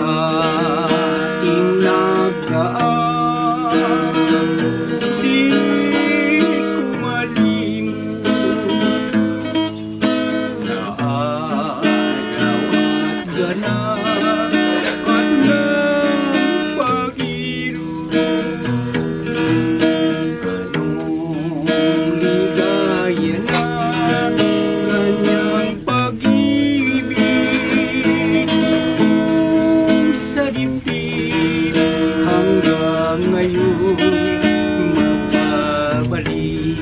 Ating nagdaan, di ko malimut sa araw at ganap at ng pag-irog. Anong ligaya na kanyang pag-ibig sa dibdib hanggang ngayon mapabalik.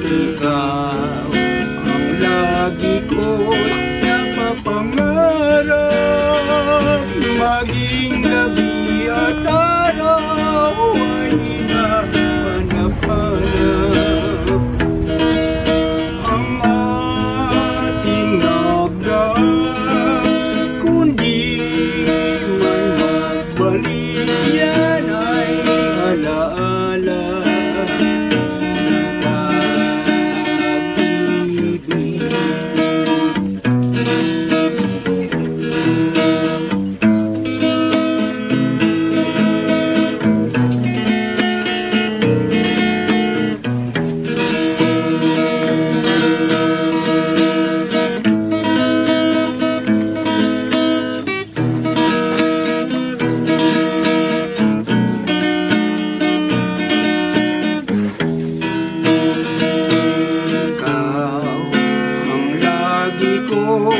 Ikaw ang lagi ko'y napapangarap, maging gabi at araw ay hinahanap-hanap. Ang ating nagdaan, kundi man magbalik, yan ay alaala ng pag-ibig. Ikaw ang lagi ko